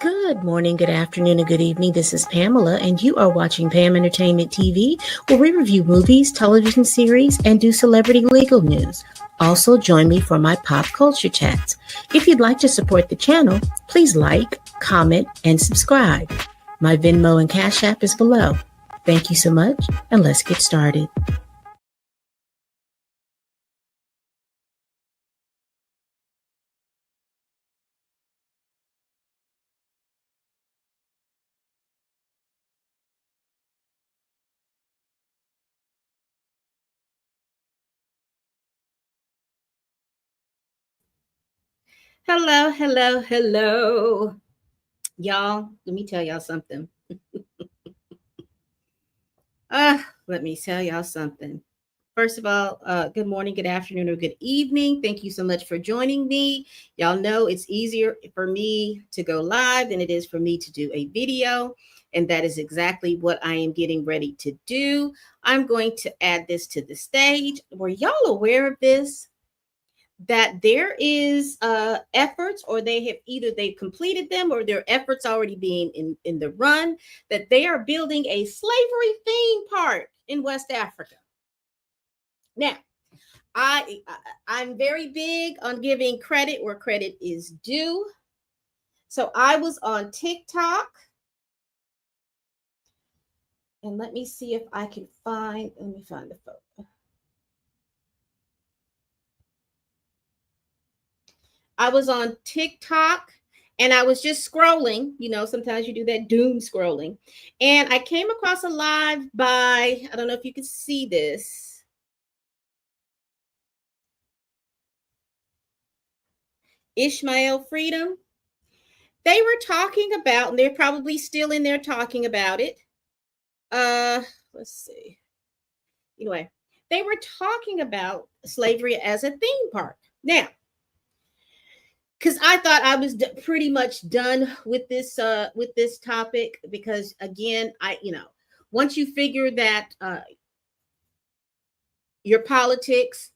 Good morning, good afternoon, and good evening. This is Pamela, and you are watching Pam Entertainment TV, where we review movies, television series, and do celebrity legal news. Also, join me for my pop culture chats. If you'd like to support the channel, please like, comment, and subscribe. My Venmo and Cash App is below. Thank you so much, and let's get started. Hello. Y'all, let me tell y'all something. Let me tell y'all something. First of all, good morning, good afternoon, or good evening. Thank you so much for joining me. Y'all know it's easier for me to go live than it is for me to do a video. And that is exactly what I am getting ready to do. I'm going to add this to the stage. Were y'all aware of this? That there is efforts, or they've completed them, or their efforts already being in the run, that they are building a slavery theme park in West Africa. Now, I'm very big on giving credit where credit is due. So I was on TikTok, and let me see if I can find the photo. I was on TikTok and I was just scrolling. Sometimes you do that doom scrolling. And I came across a live by, I don't know if you can see this. Ishmael Freedom. They were talking about, and they're probably still in there talking about it. Let's see. Anyway, they were talking about slavery as a theme park. Now, because I thought I was pretty much done with this topic, because again, once you figure that your politics,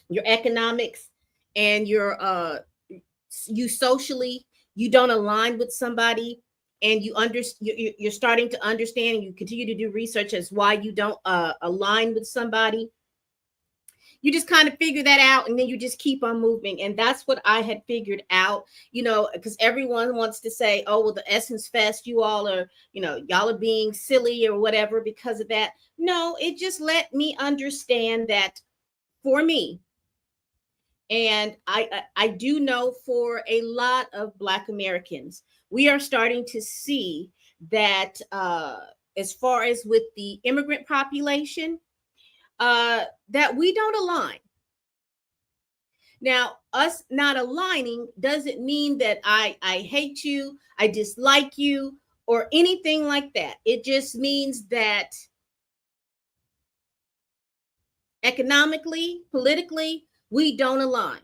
your economics, and you socially, you don't align with somebody, and you're starting to understand, and you continue to do research as why you don't align with somebody. You just kind of figure that out, and then you just keep on moving. And that's what I had figured out, because everyone wants to say, oh, well, the Essence Fest, you all are, y'all are being silly or whatever because of that. No, it just let me understand that for me, and I do know for a lot of Black Americans, we are starting to see that as far as with the immigrant population, that we don't align. Now, us not aligning doesn't mean that I hate you, I dislike you, or anything like that. It just means that economically, politically, we don't align.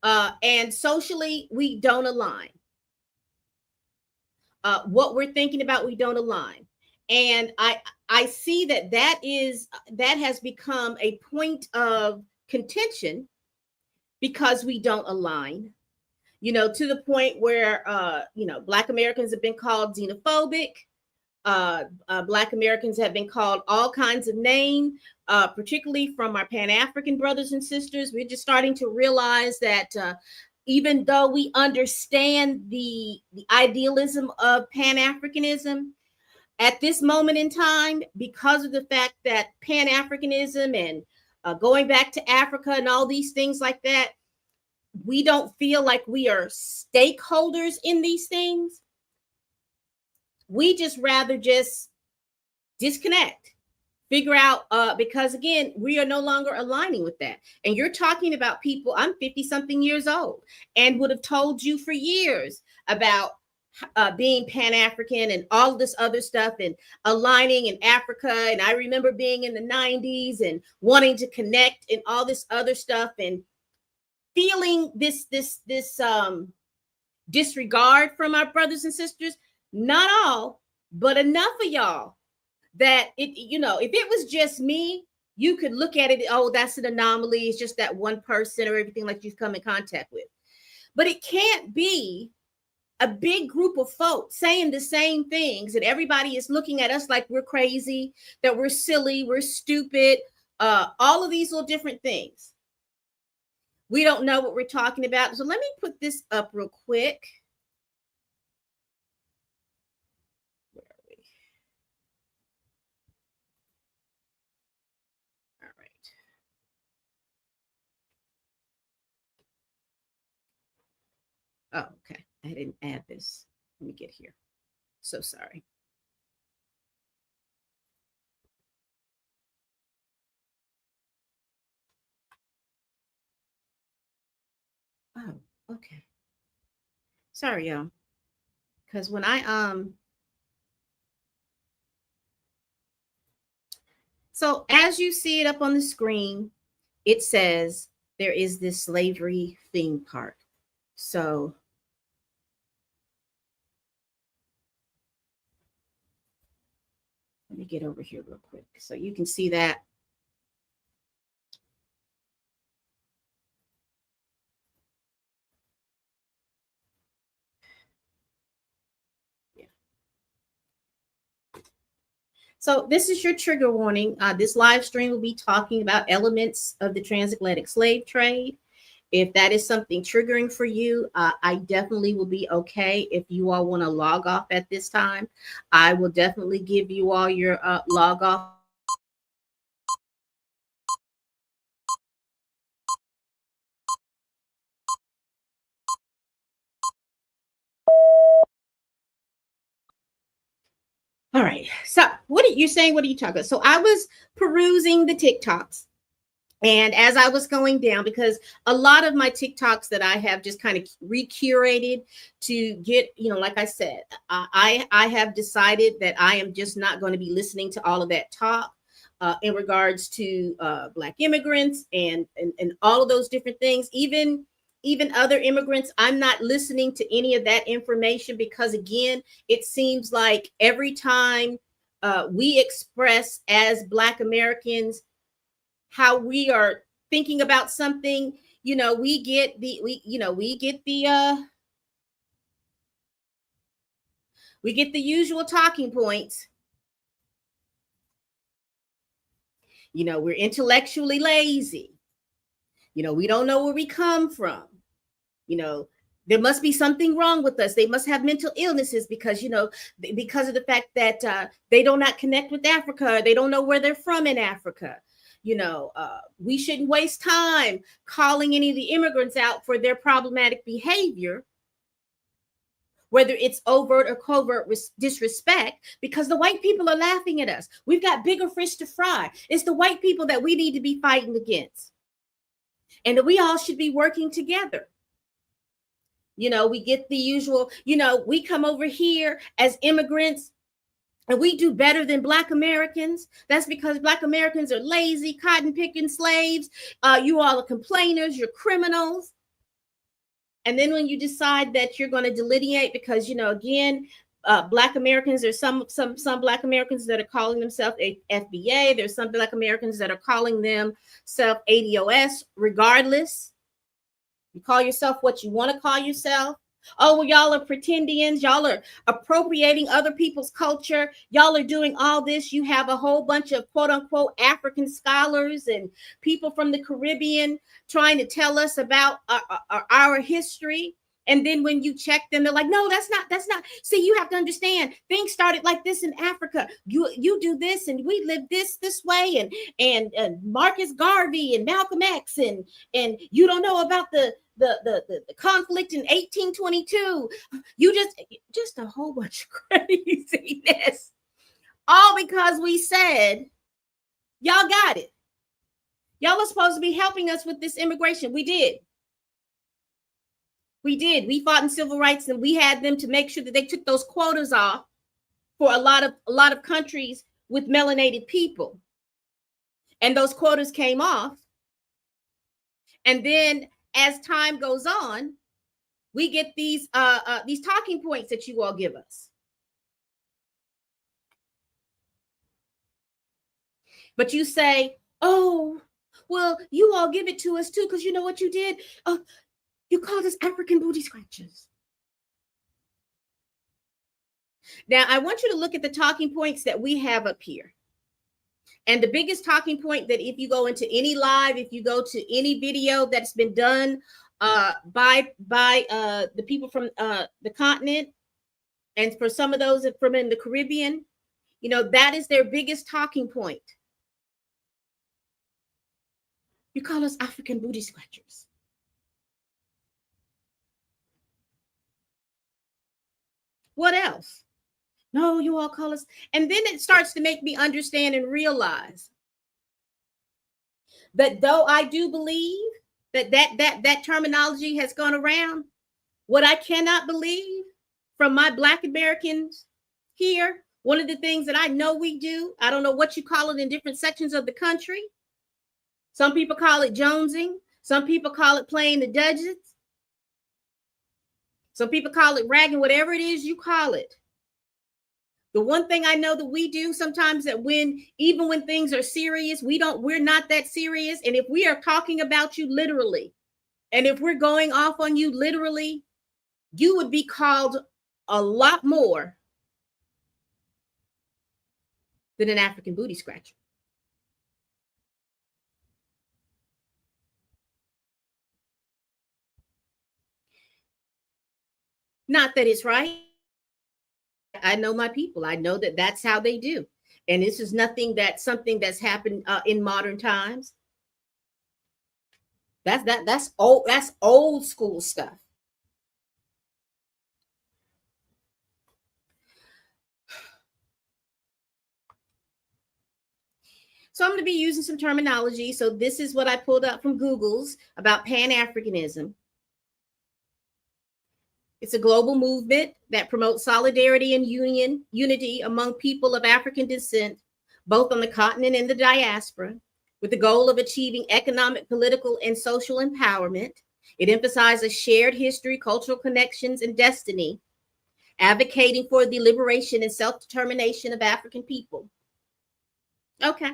And socially, we don't align. What we're thinking about, we don't align. And I see that has become a point of contention because we don't align, to the point where Black Americans have been called xenophobic. Black Americans have been called all kinds of names, particularly from our Pan-African brothers and sisters. We're just starting to realize that even though we understand the idealism of Pan-Africanism, at this moment in time, because of the fact that Pan-Africanism and going back to Africa and all these things like that, we don't feel like we are stakeholders in these things. We just rather just disconnect, figure out, because again, we are no longer aligning with that. And you're talking about people, I'm 50 something years old and would have told you for years about being Pan-African and all this other stuff and aligning in Africa. And I remember being in the 90s and wanting to connect and all this other stuff and feeling this disregard from our brothers and sisters. Not all, but enough of y'all that if it was just me, you could look at it, oh, that's an anomaly. It's just that one person or everything like you've come in contact with. But it can't be a big group of folks saying the same things, and everybody is looking at us like we're crazy, that we're silly, we're stupid, all of these little different things. We don't know what we're talking about. So let me put this up real quick. Where are we? All right. Oh, okay. I didn't add this. Let me get here. So sorry. Oh, okay. Sorry, y'all. Because when so as you see it up on the screen, it says there is this slavery theme park. So let me get over here real quick so you can see that. Yeah. So this is your trigger warning. This live stream will be talking about elements of the transatlantic slave trade. If that is something triggering for you, I definitely will be okay if you all want to log off at this time. I will definitely give you all your log off. All right. So what are you saying? What are you talking about? So I was perusing the TikToks. And as I was going down, because a lot of my TikToks that I have just kind of recurated to get, like I said, I have decided that I am just not going to be listening to all of that talk in regards to Black immigrants and all of those different things, even other immigrants. I'm not listening to any of that information because, again, it seems like every time we express as Black Americans how we are thinking about something, we get the usual talking points. We're intellectually lazy. We don't know where we come from. There must be something wrong with us. They must have mental illnesses because because of the fact that they do not connect with Africa. They don't know where they're from in Africa. We shouldn't waste time calling any of the immigrants out for their problematic behavior, whether it's overt or covert disrespect, because the white people are laughing at us. We've got bigger fish to fry. It's the white people that we need to be fighting against, and that we all should be working together. We get the usual, we come over here as immigrants and we do better than Black Americans. That's because Black Americans are lazy, cotton picking slaves. You all are complainers, you're criminals. And then when you decide that you're going to delineate, because, again, Black Americans, there's some Black Americans that are calling themselves FBA. There's some Black Americans that are calling themselves ADOS. Regardless, you call yourself what you want to call yourself. Oh, well, y'all are pretendians. Y'all are appropriating other people's culture. Y'all are doing all this. You have a whole bunch of quote unquote African scholars and people from the Caribbean trying to tell us about our history. And then when you check them, they're like, no, that's not. See, you have to understand, things started like this in Africa. You do this and we live this way. And Marcus Garvey and Malcolm X and you don't know about the conflict in 1822. You just a whole bunch of craziness. All because we said, y'all got it. Y'all are supposed to be helping us with this immigration. We did. We fought in civil rights, and we had them to make sure that they took those quotas off for a lot of countries with melanated people. And those quotas came off. And then as time goes on, we get these talking points that you all give us. But you say, oh, well, you all give it to us too, because you know what you did? You call us African booty scratchers. Now, I want you to look at the talking points that we have up here. And the biggest talking point that if you go into any live, if you go to any video that's been done by the people from the continent, and for some of those from in the Caribbean, you know, that is their biggest talking point. You call us African booty scratchers. What else? No, you all call us. And then it starts to make me understand and realize that though I do believe that terminology has gone around, what I cannot believe from my Black Americans here, one of the things that I know we do, I don't know what you call it in different sections of the country. Some people call it jonesing. Some people call it playing the judges. Some people call it ragging, whatever it is you call it. The one thing I know that we do sometimes, that even when things are serious, we're not that serious. And if we are talking about you literally, and if we're going off on you literally, you would be called a lot more than an African booty scratcher. Not that it's right. I know my people. I know that that's how they do. And this is something that's happened in modern times. That's old school stuff. So I'm going to be using some terminology. So this is what I pulled up from Google's about Pan-Africanism. It's a global movement that promotes solidarity and unity among people of African descent, both on the continent and the diaspora, with the goal of achieving economic, political, and social empowerment. It emphasizes shared history, cultural connections, and destiny, advocating for the liberation and self-determination of African people. Okay.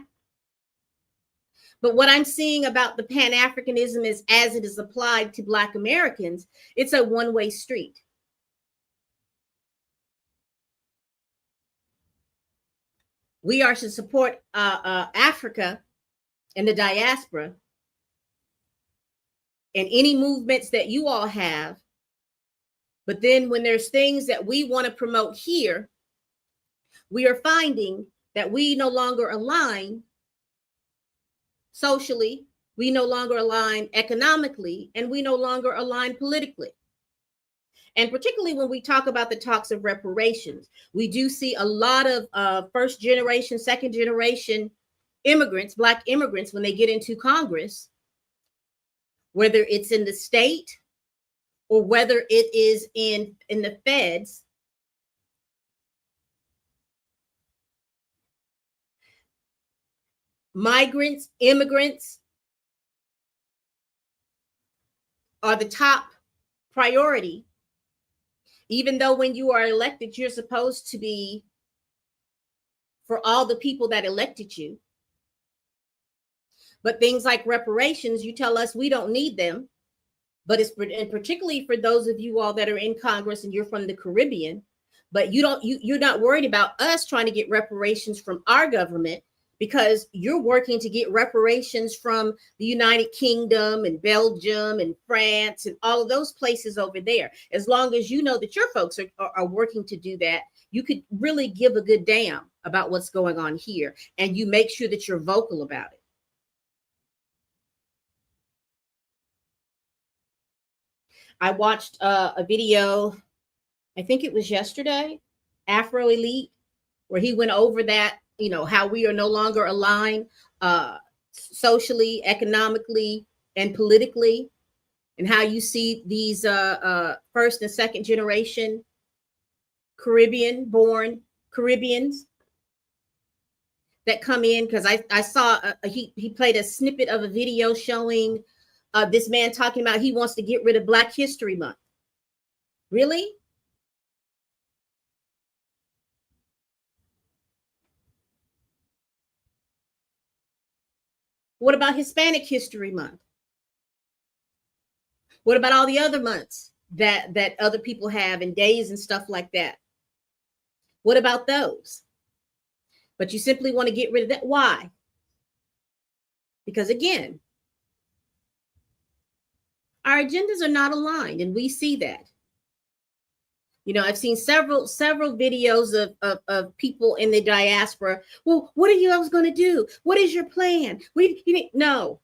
But what I'm seeing about the Pan-Africanism is, as it is applied to Black Americans, it's a one-way street. We are to support Africa and the diaspora and any movements that you all have. But then when there's things that we want to promote here, we are finding that we no longer align socially, we no longer align economically, and we no longer align politically. And particularly when we talk about the talks of reparations, we do see a lot of first generation, second generation immigrants, Black immigrants, when they get into Congress, whether it's in the state or whether it is in the feds, migrants, immigrants are the top priority, even though when you are elected, you're supposed to be for all the people that elected you. But things like reparations, you tell us we don't need them. But and particularly for those of you all that are in Congress and you're from the Caribbean, but you're not worried about us trying to get reparations from our government, because you're working to get reparations from the United Kingdom and Belgium and France and all of those places over there. As long as you know that your folks are working to do that, you could really give a good damn about what's going on here, and you make sure that you're vocal about it. I watched a video, I think it was yesterday, Afro Elite, where he went over that, you know, how we are no longer aligned socially, economically, and politically, and how you see these first and second generation Caribbean-born Caribbeans that come in. Because I saw he played a snippet of a video showing this man talking about he wants to get rid of Black History Month. Really? What about Hispanic History Month? What about all the other months that other people have and days and stuff like that? What about those? But you simply want to get rid of that. Why? Because again, our agendas are not aligned, and we see that. I've seen several videos of people in the diaspora. Well, what are you else going to do? What is your plan? No.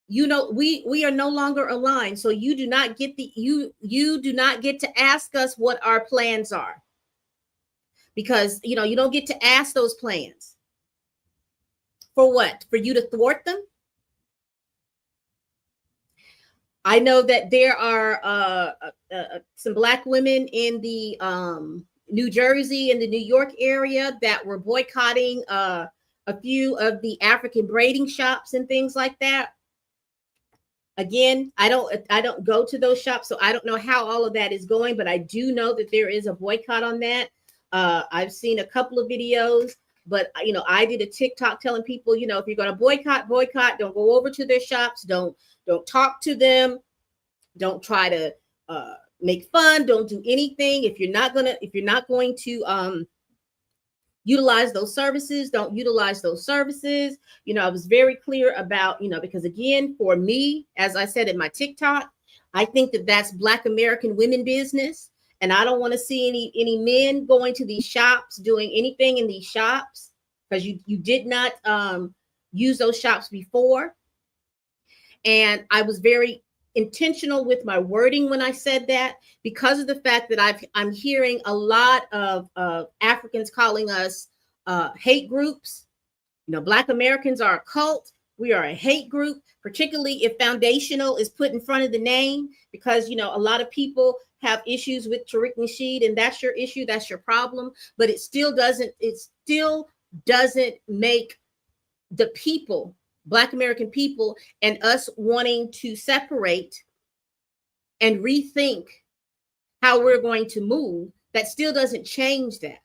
We are no longer aligned, so you do not get you do not get to ask us what our plans are, because you don't get to ask those plans. For what? For you to thwart them? I know that there are some Black women in the New Jersey and the New York area that were boycotting a few of the African braiding shops and things like that. Again, I don't go to those shops, so I don't know how all of that is going, but I do know that there is a boycott on that. I've seen a couple of videos, but I did a TikTok telling people, if you're going to boycott, don't go over to their shops, don't talk to them, don't try to make fun, don't do anything. If you're not going to utilize those services, don't utilize those services. I was very clear about, because again, for me, as I said in my TikTok, I think that that's Black American women business. And I don't want to see any men going to these shops, doing anything in these shops, because you did not use those shops before. And I was very intentional with my wording when I said that, because of the fact that I'm hearing a lot of Africans calling us hate groups. Black Americans are a cult. We are a hate group, particularly if foundational is put in front of the name, because a lot of people have issues with Tariq Nasheed, and that's your issue, that's your problem. But it still doesn't make the people, Black American people, and us wanting to separate and rethink how we're going to move. That still doesn't change that.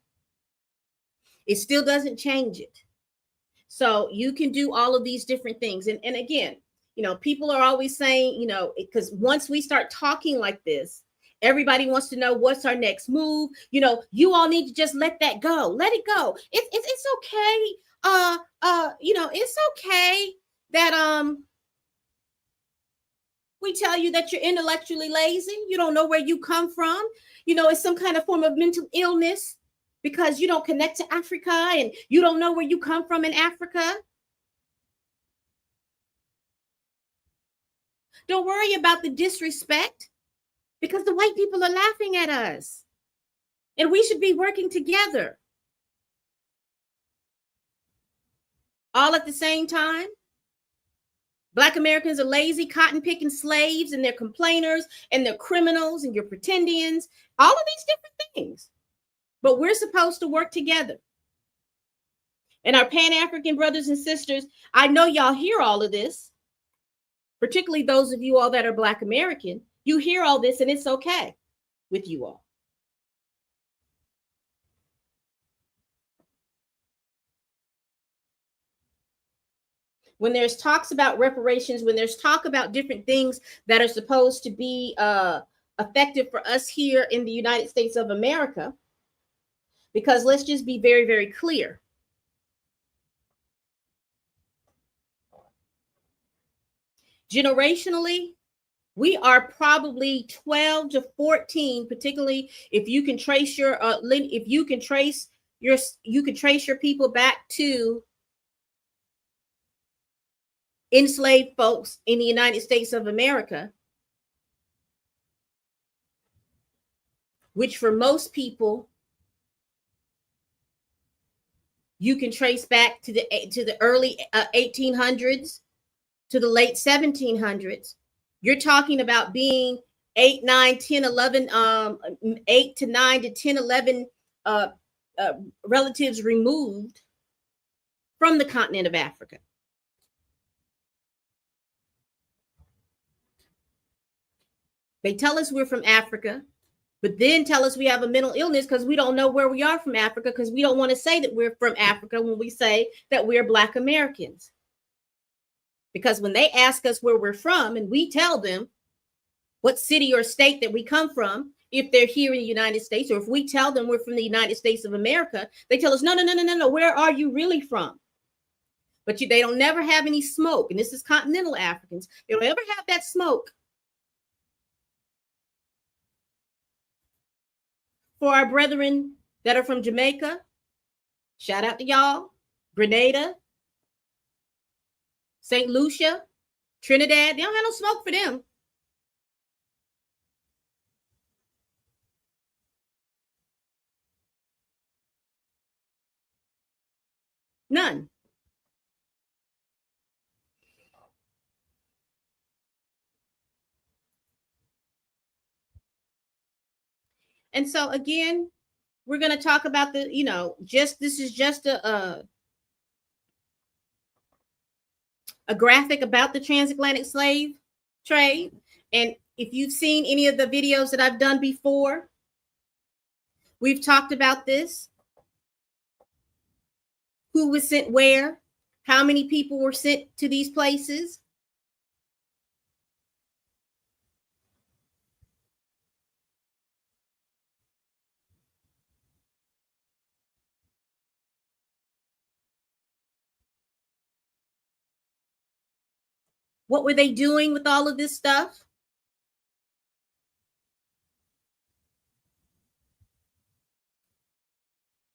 It still doesn't change it. So you can do all of these different things. And again, people are always saying, because once we start talking like this, everybody wants to know what's our next move. You all need to just let that go. Let it go. It's okay. It's okay that we tell you that you're intellectually lazy. You don't know where you come from. It's some kind of form of mental illness because you don't connect to Africa and you don't know where you come from in Africa. Don't worry about the disrespect, because the white people are laughing at us and we should be working together. All at the same time. Black Americans are lazy, cotton picking slaves, and they're complainers and they're criminals and you're pretendians, all of these different things. But we're supposed to work together. And our Pan-African brothers and sisters, I know y'all hear all of this, particularly those of you all that are Black American. You hear all this and it's okay with you all. When there's talks about reparations, when there's talk about different things that are supposed to be effective for us here in the United States of America, because let's just be very, very clear. Generationally, we are probably 12 to 14, particularly if you can trace your people back to enslaved folks in the United States of America, which for most people you can trace back to the early 1800s to the late 1700s. You're talking about being 8, 9, 10, 11, 8 to 9 to 10, 11 relatives removed from the continent of Africa. They tell us we're from Africa, but then tell us we have a mental illness because we don't know where we are from Africa, because we don't want to say that we're from Africa when we say that we're Black Americans. Because when they ask us where we're from and we tell them, what city or state that we come from, if they're here in the United States, or if we tell them we're from the United States of America, they tell us, no, no, no, no, no, no, where are you really from? But they don't never have any smoke. And this is continental Africans. They don't ever have that smoke for our brethren that are from Jamaica. Shout out to y'all. Grenada, St. Lucia, Trinidad. They don't have no smoke for them. None. And so again, we're going to talk about the, this is just a graphic about the transatlantic slave trade. And if you've seen any of the videos that I've done before, we've talked about this. Who was sent where? How many people were sent to these places? What were they doing with all of this stuff?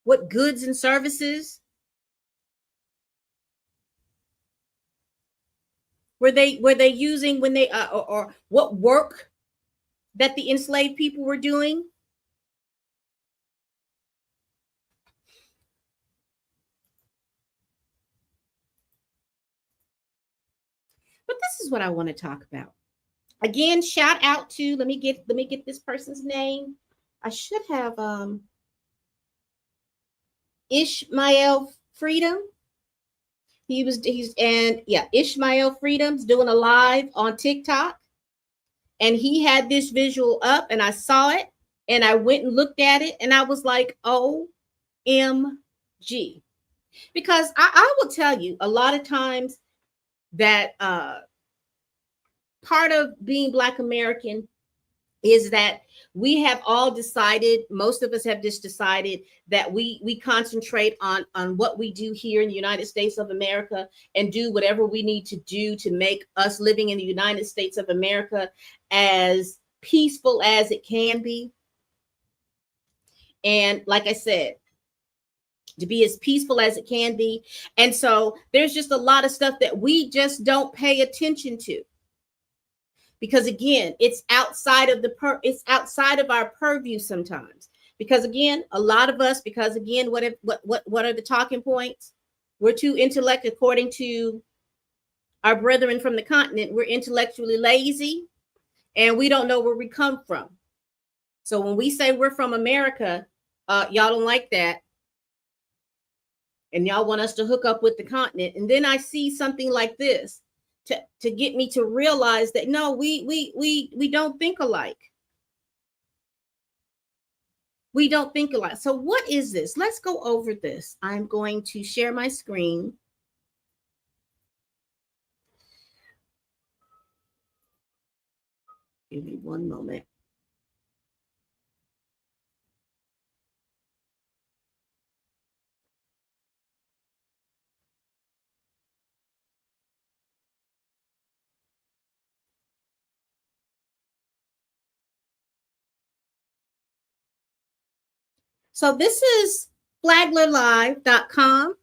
What goods and services were they using when they or what work that the enslaved people were doing? But this is what I want to talk about. Again, shout out to, let me get this person's name. I should have Ishmael Freedom. Ishmael Freedom's doing a live on TikTok, and he had this visual up, and I saw it, and I went and looked at it, and I was like, OMG. Because I will tell you, a lot of times that part of being Black American is that we have all decided, most of us have just decided that we concentrate on what we do here in the United States of America and do whatever we need to do to make us living in the United States of America as peaceful as it can be. And like I said, to be as peaceful as it can be. And so there's just a lot of stuff that we just don't pay attention to. Because again, it's outside of our purview sometimes. Because again, a lot of us, because again, what are the talking points? We're too intellect, according to our brethren from the continent. We're intellectually lazy, and we don't know where we come from. So when we say we're from America, y'all don't like that, and y'all want us to hook up with the continent. And then I see something like this to get me to realize that no, we don't think alike. We don't think alike. So what is this? Let's go over this. I'm going to share my screen. Give me one moment. So this is flaglerlive.com.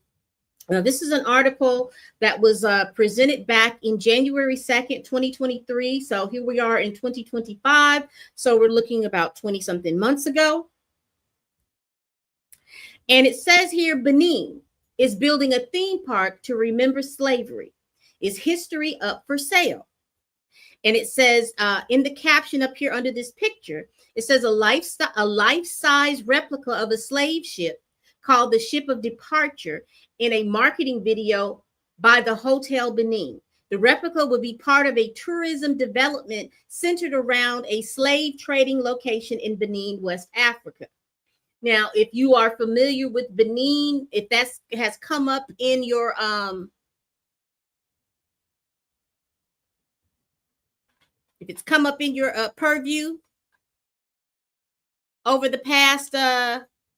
Now, this is an article that was presented back in January 2nd, 2023. So here we are in 2025. So we're looking about 20 something months ago. And it says here, Benin is building a theme park to remember slavery. Is history up for sale? And it says in the caption up here under this picture, it says a life-size replica of a slave ship called the Ship of Departure in a marketing video by the Hotel Benin. The replica will be part of a tourism development centered around a slave trading location in Benin, West Africa. Now, if you are familiar with Benin, if that has come up in your If it's come up in your purview over the past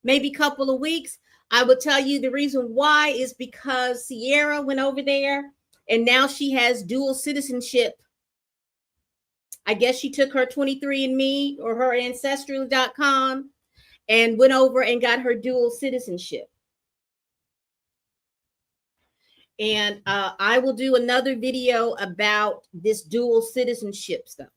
maybe couple of weeks, I will tell you the reason why is because Sierra went over there and now she has dual citizenship. I guess she took her 23andMe or her ancestry.com and went over and got her dual citizenship. And I will do another video about this dual citizenship stuff.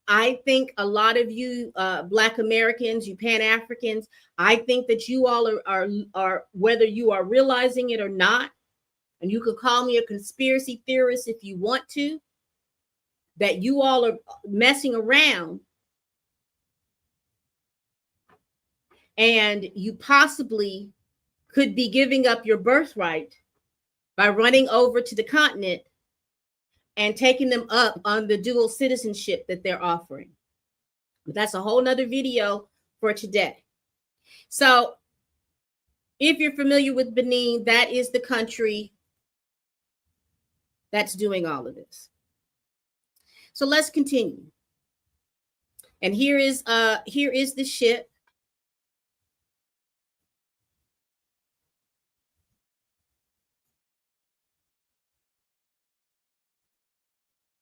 I think a lot of you Black Americans, you Pan-Africans, I think that you all are, whether you are realizing it or not, and you could call me a conspiracy theorist if you want to, that you all are messing around and you possibly could be giving up your birthright by running over to the continent and taking them up on the dual citizenship that they're offering. But that's a whole nother video for today. So if you're familiar with Benin, that is the country that's doing all of this. So let's continue. And here is the ship.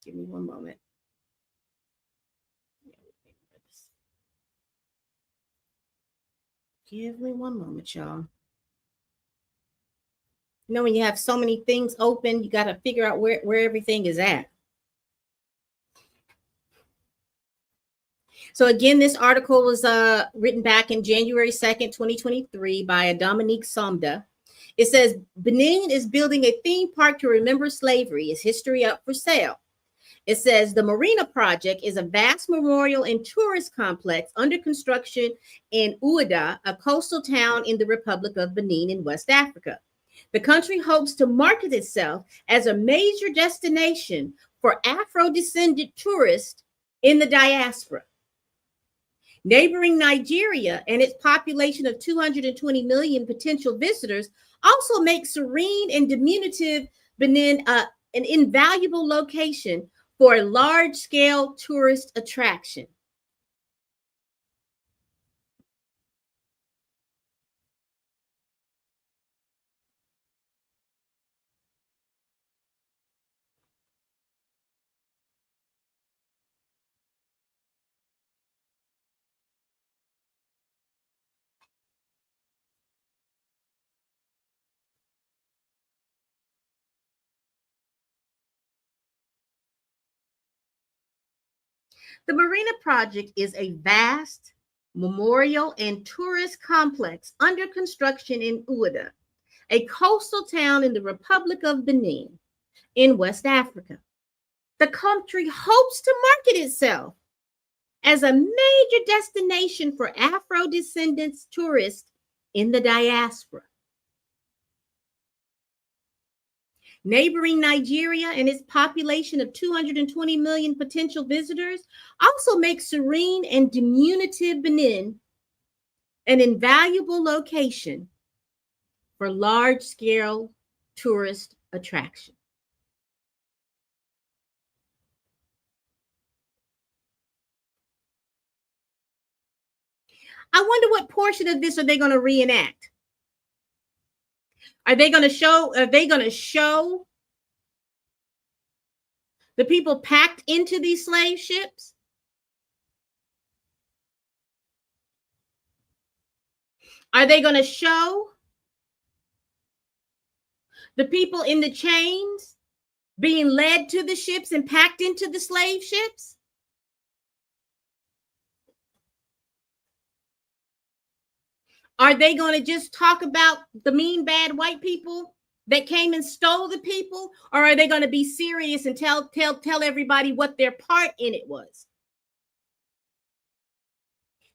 Give me one moment. Give me one moment, y'all. You know, when you have so many things open, you got to figure out where everything is at. So again, this article was written back in January 2nd, 2023 by Dominique Somda. It says, Benin is building a theme park to remember slavery. Is history up for sale? It says the Marina Project is a vast memorial and tourist complex under construction in Ouidah, a coastal town in the Republic of Benin in West Africa. The country hopes to market itself as a major destination for Afro-descendant tourists in the diaspora. Neighboring Nigeria and its population of 220 million potential visitors also make serene and diminutive Benin an invaluable location for a large-scale tourist attraction. The Marina Project is a vast memorial and tourist complex under construction in Ouidah, a coastal town in the Republic of Benin in West Africa. The country hopes to market itself as a major destination for Afro-descendants tourists in the diaspora. Neighboring Nigeria and its population of 220 million potential visitors also make serene and diminutive Benin an invaluable location for large-scale tourist attraction. I wonder what portion of this are they going to reenact? Are they going to show the people packed into these slave ships? Are they going to show the people in the chains being led to the ships and packed into the slave ships? Are they going to just talk about the mean, bad white people that came and stole the people? Or are they going to be serious and tell everybody what their part in it was?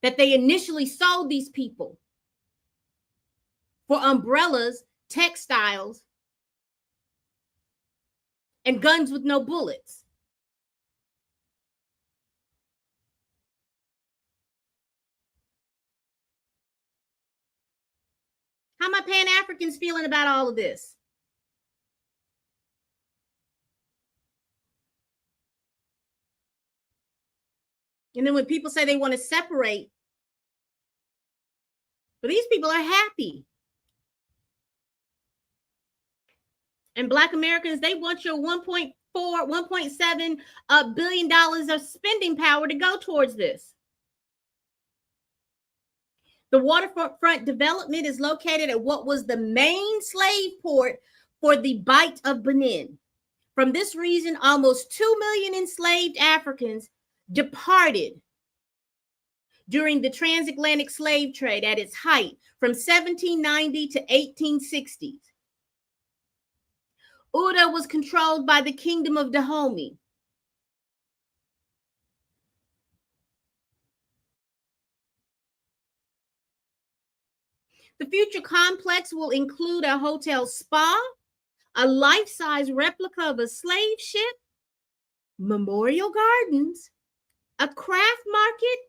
That they initially sold these people for umbrellas, textiles, and guns with no bullets. How my Pan-Africans feeling about all of this? And then when people say they want to separate, but these people are happy. And Black Americans, they want your 1.4, $1.7 billion of spending power to go towards this. The waterfront development is located at what was the main slave port for the Bight of Benin. From this reason, almost 2 million enslaved Africans departed during the transatlantic slave trade at its height from 1790 to 1860s. Ouda was controlled by the Kingdom of Dahomey. The future complex will include a hotel spa, a life-size replica of a slave ship, memorial gardens, a craft market,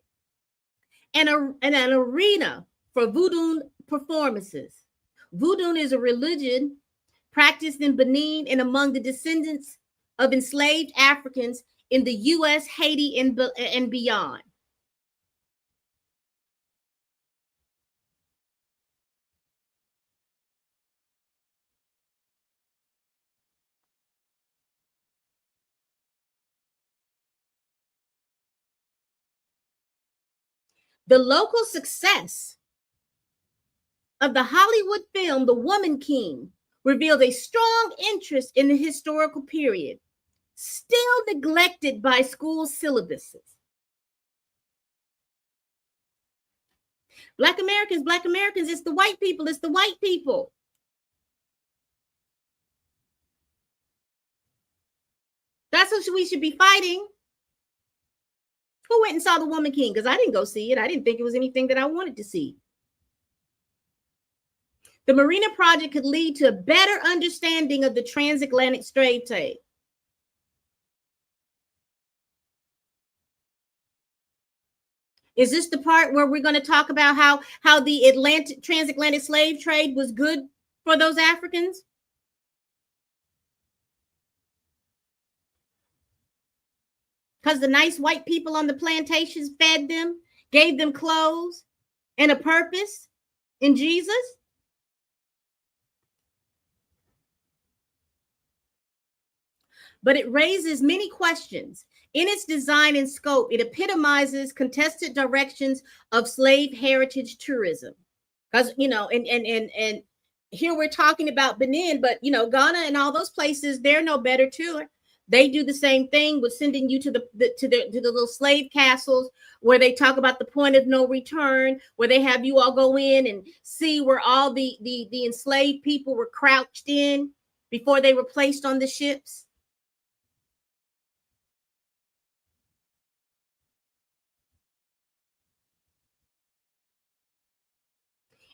and an arena for voodoo performances. Voodoo is a religion practiced in Benin and among the descendants of enslaved Africans in the U.S., Haiti, and beyond. The local success of the Hollywood film The Woman King revealed a strong interest in the historical period, still neglected by school syllabuses. Black Americans, it's the white people, it's the white people. That's what we should be fighting. Who went and saw The Woman King? Because I didn't go see it. I didn't think it was anything that I wanted to see. The Marina Project could lead to a better understanding of the transatlantic slave trade. Is this the part where we're going to talk about how the transatlantic slave trade was good for those Africans? Because the nice white people on the plantations fed them, gave them clothes and a purpose in Jesus? But it raises many questions. In its design and scope, it epitomizes contested directions of slave heritage tourism. Because, and here we're talking about Benin, but, Ghana and all those places, they're no better too. They do the same thing with sending you to the little slave castles where they talk about the point of no return, where they have you all go in and see where all the enslaved people were crouched in before they were placed on the ships.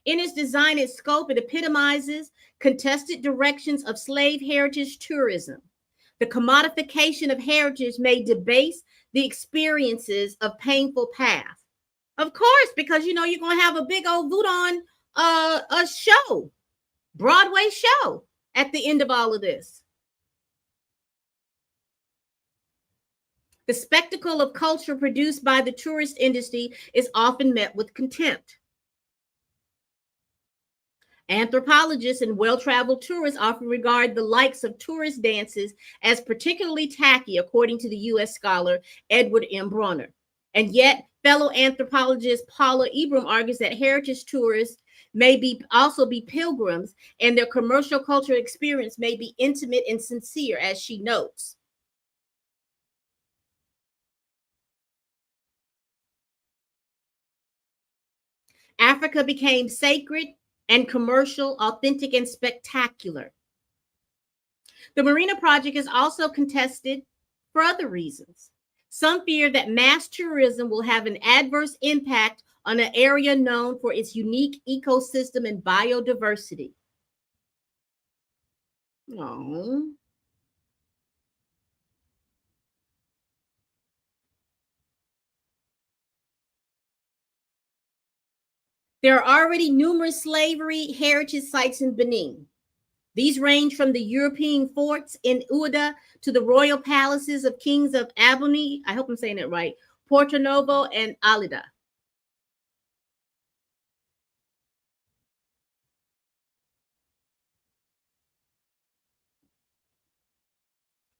In its design and scope, it epitomizes contested directions of slave heritage tourism. The commodification of heritage may debase the experiences of painful past. Of course, because you're going to have a big old voodoo a show, Broadway show at the end of all of this. The spectacle of culture produced by the tourist industry is often met with contempt. Anthropologists and well-traveled tourists often regard the likes of tourist dances as particularly tacky, according to the U.S. scholar Edward M. Bronner. And yet, fellow anthropologist Paula Ibram argues that heritage tourists may also be pilgrims, and their commercial cultural experience may be intimate and sincere, as she notes. Africa became sacred and commercial, authentic, and spectacular. The Marina Project is also contested for other reasons. Some fear that mass tourism will have an adverse impact on an area known for its unique ecosystem and biodiversity. Oh. There are already numerous slavery heritage sites in Benin. These range from the European forts in Ouda to the royal palaces of kings of Aboni, I hope I'm saying it right, Porto Novo, and Alida.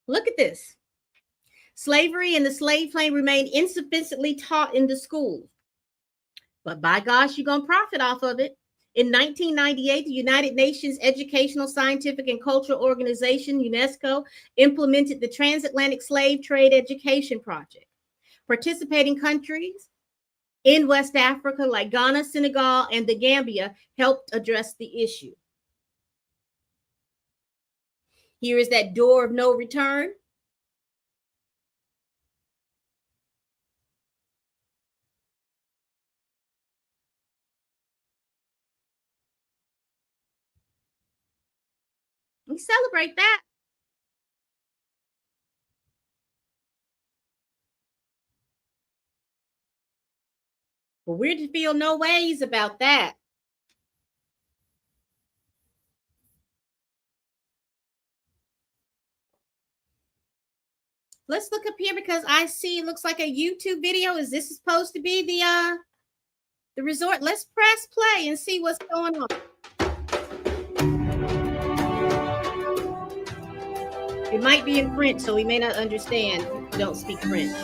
Look at this. Slavery and the slave trade remain insufficiently taught in the schools. But by gosh, you're going to profit off of it. In 1998, the United Nations Educational, Scientific, and Cultural Organization, UNESCO, implemented the Transatlantic Slave Trade Education Project. Participating countries in West Africa, like Ghana, Senegal, and the Gambia, helped address the issue. Here is that door of no return. We celebrate that. But we're to feel no ways about that. Let's look up here because I see it looks like a YouTube video. Is this supposed to be the resort? Let's press play and see what's going on. It might be in French, so we may not understand if we don't speak French.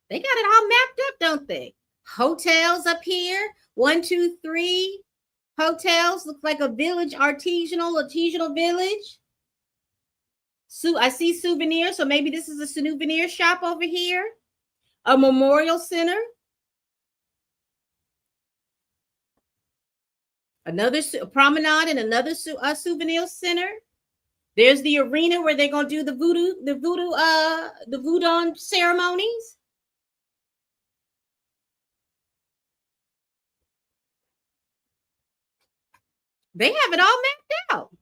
They got it all mapped up, don't they? Hotels up here. 1, 2, 3 hotels. Look like a village, artisanal village. I see souvenirs, so maybe this is a souvenir shop over here. A memorial center. Another promenade and another souvenir center. There's the arena where they're gonna do the voodoo ceremonies. They have it all mapped out.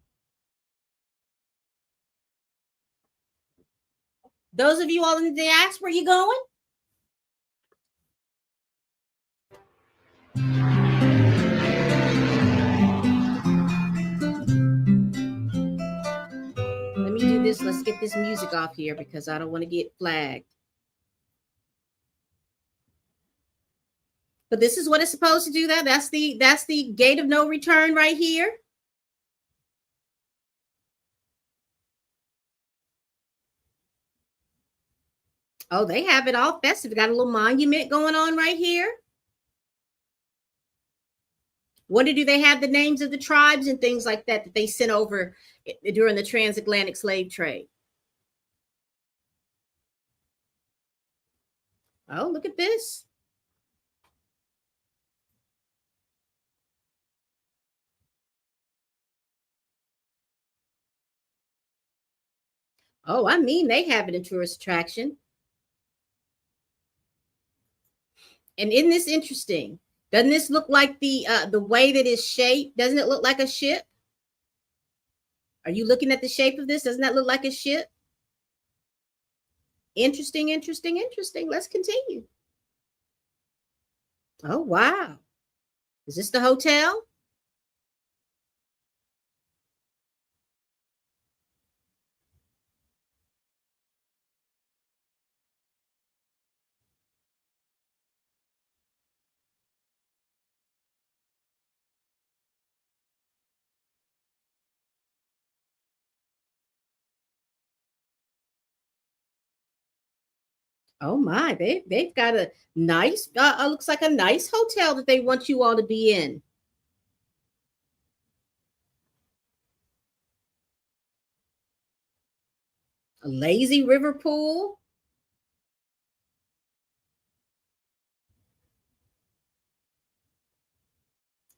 Those of you all in the diaspora, you going? Let me do this. Let's get this music off here because I don't want to get flagged. But this is what it's supposed to do. That's the gate of no return right here. Oh, they have it all festive. Got a little monument going on right here. What do they have the names of the tribes and things like that they sent over during the transatlantic slave trade? Oh, look at this. Oh, I mean, they have it in tourist attraction. And isn't this interesting? Doesn't this look like the way that it's shaped? Doesn't it look like a ship? Are you looking at the shape of this? Doesn't that look like a ship? Interesting, interesting, interesting. Let's continue. Oh, wow. Is this the hotel? Oh my, they've got a nice looks like a nice hotel that they want you all to be in. A lazy river pool.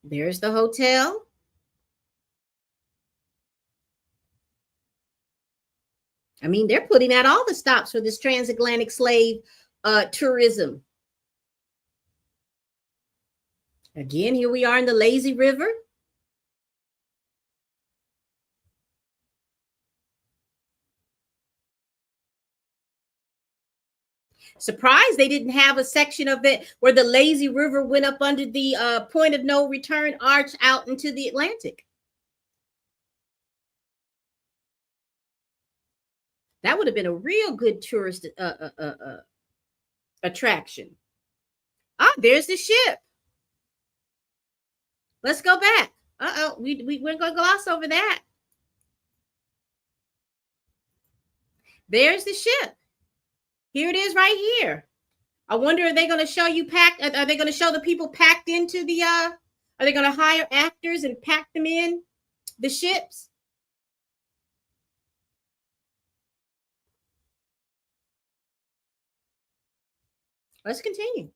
There's the hotel. I mean, they're putting out all the stops for this transatlantic slave tourism. Again, here we are in the lazy river. Surprised they didn't have a section of it where the lazy river went up under the point of no return arch out into the Atlantic. That would have been a real good tourist attraction. Ah, there's the ship. Let's go back. We're going to gloss over that. There's the ship. Here it is right here. I wonder, are they going to show you packed? Are they going to show the people packed into the, are they going to hire actors and pack them in the ships? Let's continue.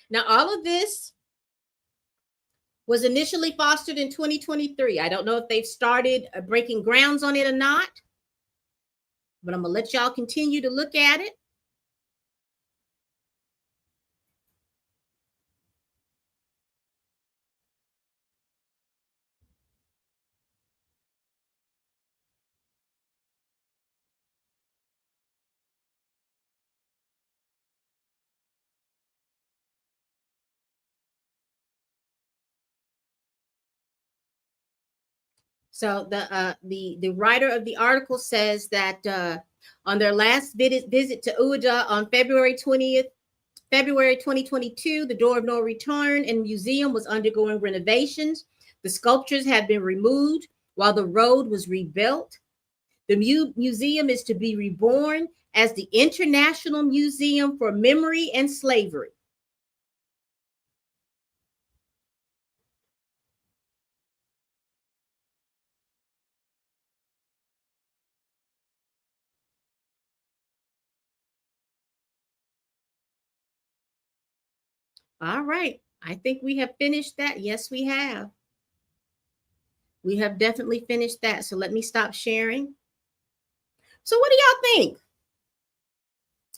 Now, all of this was initially fostered in 2023. I don't know if they've started breaking grounds on it or not, but I'm going to let y'all continue to look at it. So the writer of the article says that on their last visit to Uda on February 20th, February 2022, the Door of No Return and museum was undergoing renovations. The sculptures had been removed while the road was rebuilt. The museum is to be reborn as the International Museum for Memory and Slavery. All right. I think we have finished that. Yes, we have. We have definitely finished that. So let me stop sharing. So what do y'all think?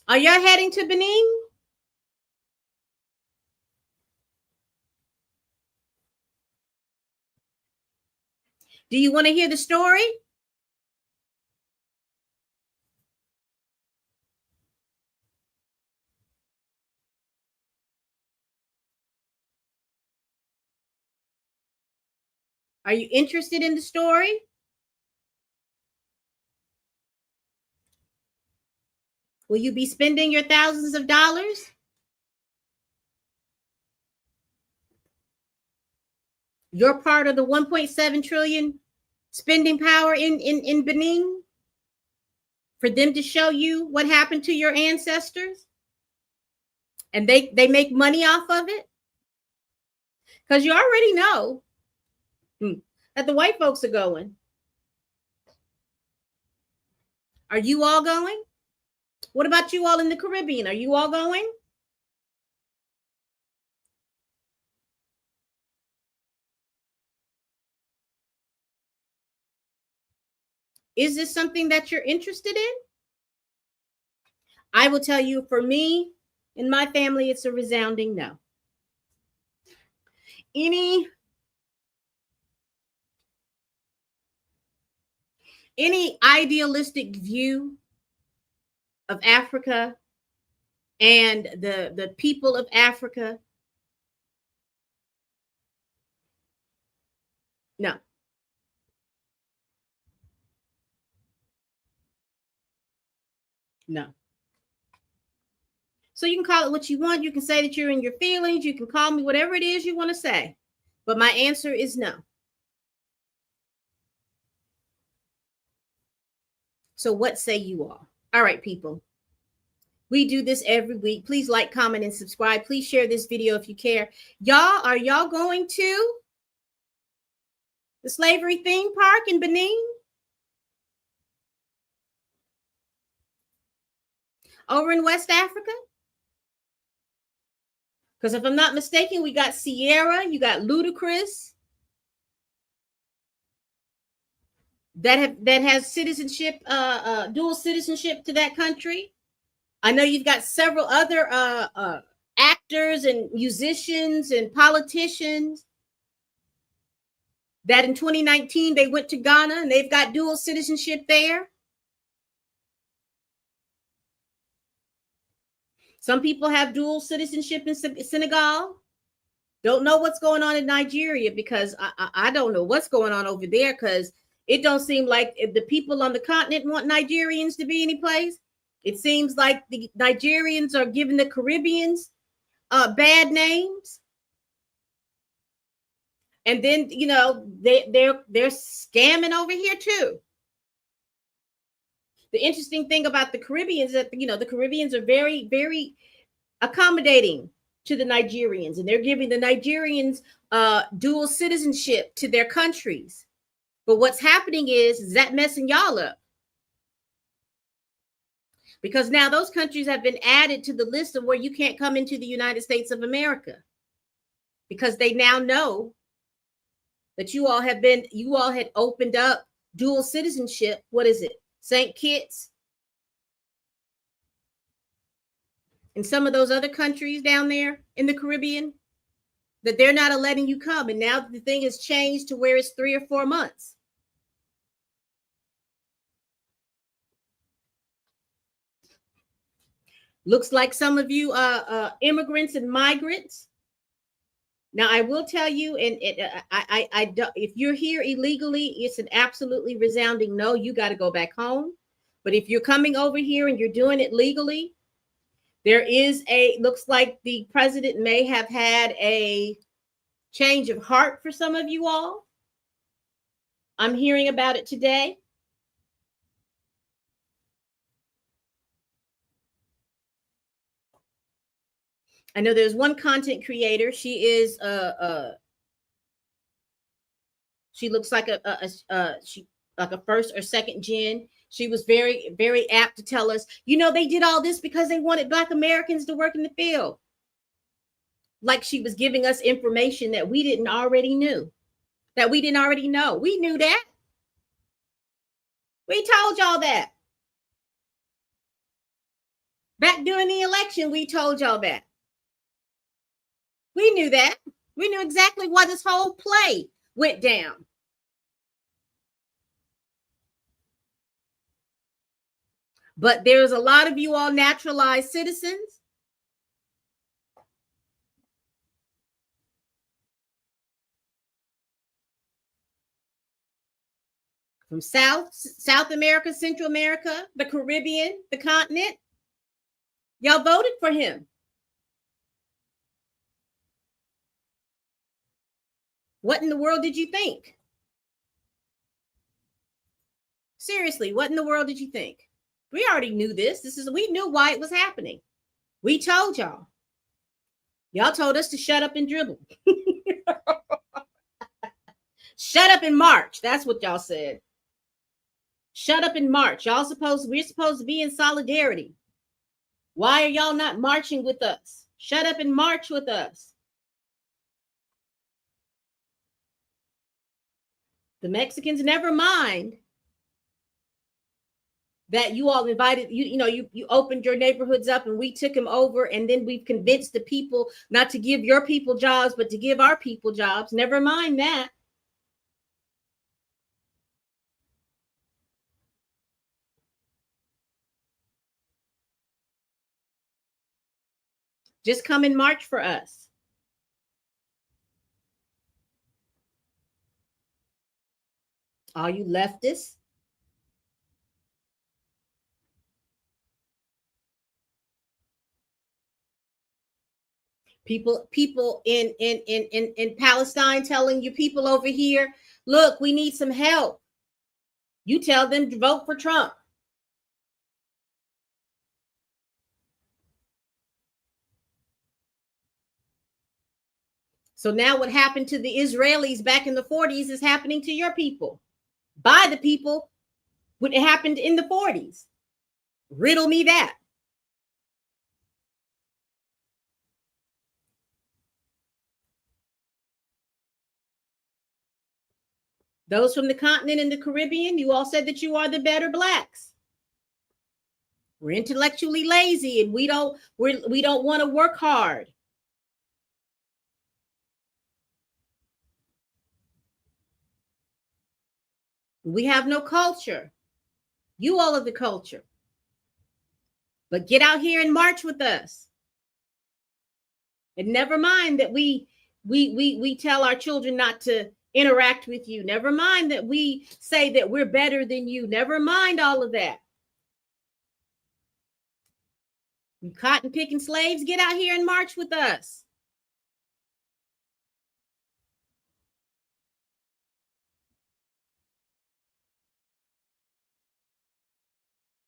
Are y'all heading to Benin? Do you want to hear the story? Are you interested in the story? Will you be spending your thousands of dollars? You're part of the 1.7 trillion spending power in Benin for them to show you what happened to your ancestors, and they make money off of it, because you already know that the white folks are going. Are you all going? What about you all in the Caribbean? Are you all going? Is this something that you're interested in? I will tell you, for me and my family, it's a resounding no. Any idealistic view of Africa and the people of Africa, no. No. So you can call it what you want. You can say that you're in your feelings. You can call me whatever it is you want to say. But my answer is no. So what say you all? All right, people. We do this every week. Please like, comment, and subscribe. Please share this video if you care. Y'all, are y'all going to the slavery theme park in Benin? over in West Africa? Because if I'm not mistaken, we got Sierra, you got Ludacris that has citizenship, dual citizenship to that country. I know you've got several other actors and musicians and politicians that in 2019 they went to Ghana and they've got dual citizenship there. Some people have dual citizenship in Senegal. Don't know what's going on in Nigeria because I don't know what's going on over there because it don't seem like if the people on the continent want Nigerians to be any place. It seems like the Nigerians are giving the Caribbeans bad names. And then, you know, they're scamming over here too. The interesting thing about the Caribbeans is that, you know, the Caribbeans are very, very accommodating to the Nigerians, and they're giving the Nigerians dual citizenship to their countries. But what's happening is that messing y'all up. Because now those countries have been added to the list of where you can't come into the United States of America. Because they now know that you all had opened up dual citizenship. What is it? St. Kitts and some of those other countries down there in the Caribbean, that they're not letting you come. And now the thing has changed to where it's 3 or 4 months. Looks like some of you immigrants and migrants. Now, I will tell you, and if you're here illegally, it's an absolutely resounding no. You got to go back home. But if you're coming over here and you're doing it legally, there is looks like the president may have had a change of heart for some of you all. I'm hearing about it today. I know there's one content creator. She is she looks like she like a first or second gen. She was very, very apt to tell us, you know, they did all this because they wanted Black Americans to work in the field. Like she was giving us information that we didn't already know. We knew that. We told y'all that. Back during the election, we told y'all that. We knew that. We knew exactly why this whole play went down. But there's a lot of you all naturalized citizens. From South America, Central America, the Caribbean, the continent. Y'all voted for him. What in the world did you think? Seriously, what in the world did you think? We already knew this. We knew why it was happening. We told y'all. Y'all told us to shut up and dribble. Shut up and march. That's what y'all said. Shut up and march. We're supposed to be in solidarity. Why are y'all not marching with us? Shut up and march with us. The Mexicans never mind that you all invited, you opened your neighborhoods up and we took them over, and then we've convinced the people not to give your people jobs, but to give our people jobs. Never mind that. Just come and march for us. All you leftists. People in Palestine telling you people over here, look, we need some help. You tell them to vote for Trump. So now what happened to the Israelis back in the 40s is happening to your people. By the people when it happened in the 40s. Riddle me that. Those from the continent and the Caribbean, you all said that you are the better blacks. We're intellectually lazy and we don't want to work hard. We have no culture. You all are the culture. But get out here and march with us. And never mind that we tell our children not to interact with you. Never mind that we say that we're better than you. Never mind all of that. You cotton picking slaves, get out here and march with us.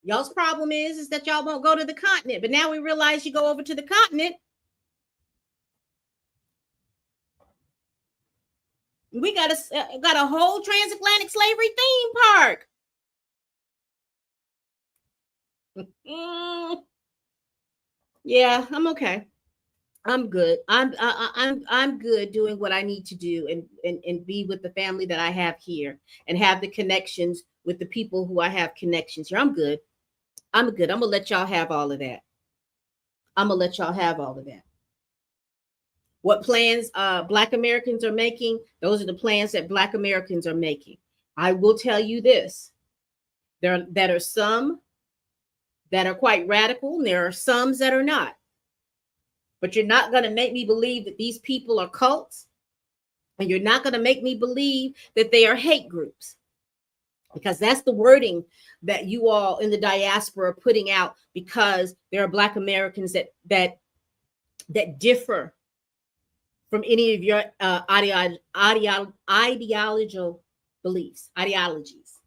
Y'all's problem is that y'all won't go to the continent. But now we realize you go over to the continent. We got a whole transatlantic slavery theme park. Yeah, I'm okay. I'm good. I'm good doing what I need to do and be with the family that I have here and have the connections with the people who I have connections here. I'm good. I'm good. I'm gonna let y'all have all of that. What plans Black Americans are making, those are the plans that Black Americans are making. I will tell you this. There are some that are quite radical, and there are some that are not. But you're not going to make me believe that these people are cults, and you're not going to make me believe that they are hate groups, because that's the wording that you all in the diaspora are putting out, because there are Black Americans that differ from any of your ideological beliefs, ideologies.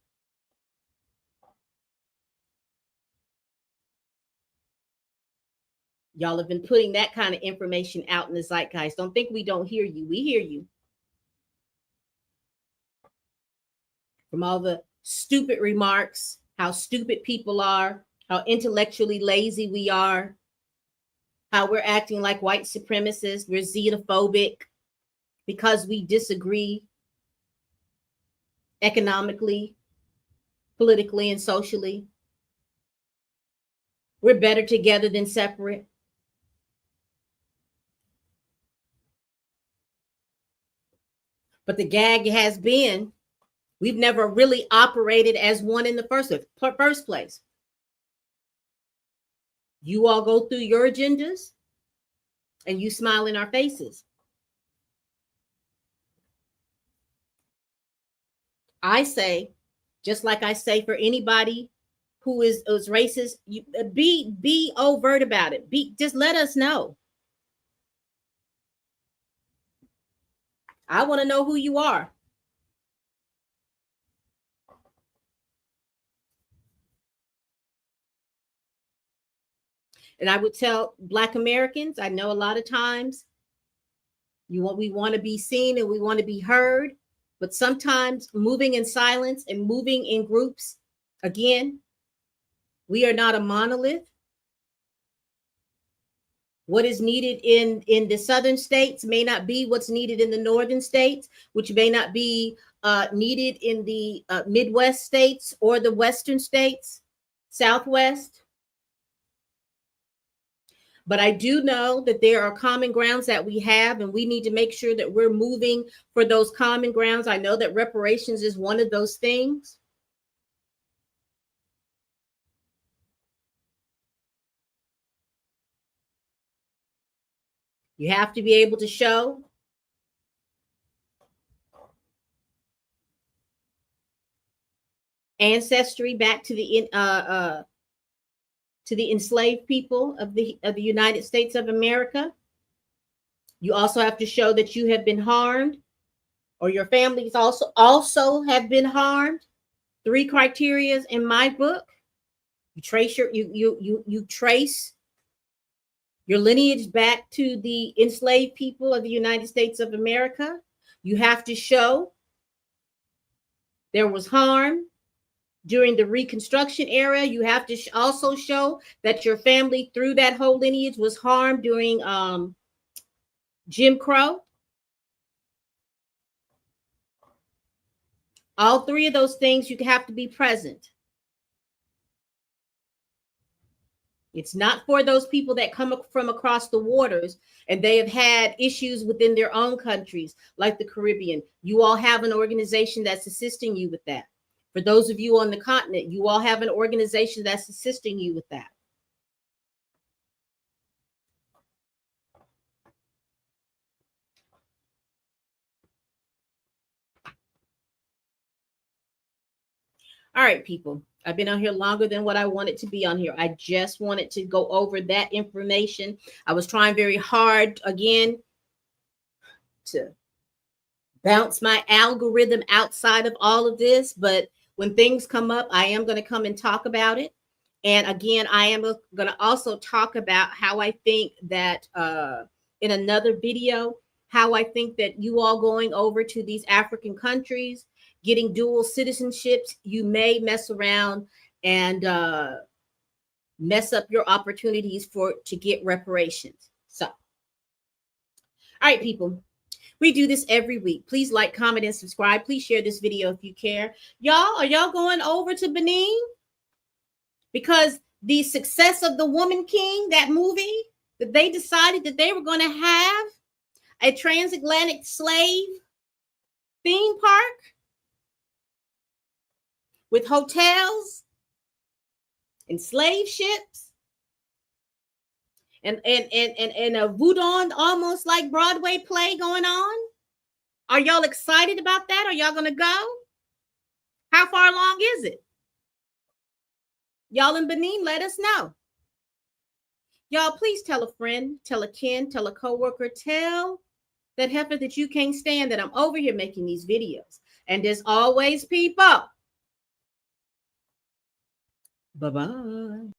Y'all have been putting that kind of information out in the zeitgeist. Don't think we don't hear you. We hear you. From all the stupid remarks, how stupid people are, how intellectually lazy we are, how we're acting like white supremacists, we're xenophobic because we disagree economically, politically, and socially. We're better together than separate. But the gag has been, we've never really operated as one in the first place. You all go through your agendas and you smile in our faces. I say, just like I say for anybody who is racist, be overt about it. Just let us know. I want to know who you are. And I would tell Black Americans, I know a lot of times we want to be seen and we want to be heard, but sometimes moving in silence and moving in groups, again, we are not a monolith. What is needed in the southern states may not be what's needed in the northern states, which may not be needed in the Midwest states or the western states, Southwest. But I do know that there are common grounds that we have, and we need to make sure that we're moving for those common grounds. I know that reparations is one of those things. You have to be able to show ancestry back to the enslaved people of the United States of America. You also have to show that you have been harmed, or your families also have been harmed. 3 criteria in my book. You trace you trace your lineage back to the enslaved people of the United States of America. You have to show there was harm during the Reconstruction era. You have to also show that your family through that whole lineage was harmed during Jim Crow. All three of those things, you have to be present. It's not for those people that come from across the waters and they have had issues within their own countries, like the Caribbean. You all have an organization that's assisting you with that. For those of you on the continent, you all have an organization that's assisting you with that. All right, people. I've been on here longer than what I wanted to be on here. I just wanted to go over that information. I was trying very hard again to bounce my algorithm outside of all of this, but when things come up, I am going to come and talk about it. And again, I am going to also talk about how I think that in another video, how I think that you all going over to these African countries, getting dual citizenships, you may mess around and mess up your opportunities to get reparations. So, all right, people. We do this every week. Please like, comment, and subscribe. Please share this video if you care. Y'all, are y'all going over to Benin? Because the success of The Woman King, that movie, that they decided that they were going to have a transatlantic slave theme park with hotels and slave ships and a voodoo almost like Broadway play going on. Are y'all excited about that? Are y'all going to go? How far along is it? Y'all in Benin, let us know. Y'all, please tell a friend, tell a kin, tell a coworker, tell that heifer that you can't stand that I'm over here making these videos. And as always, people, bye-bye.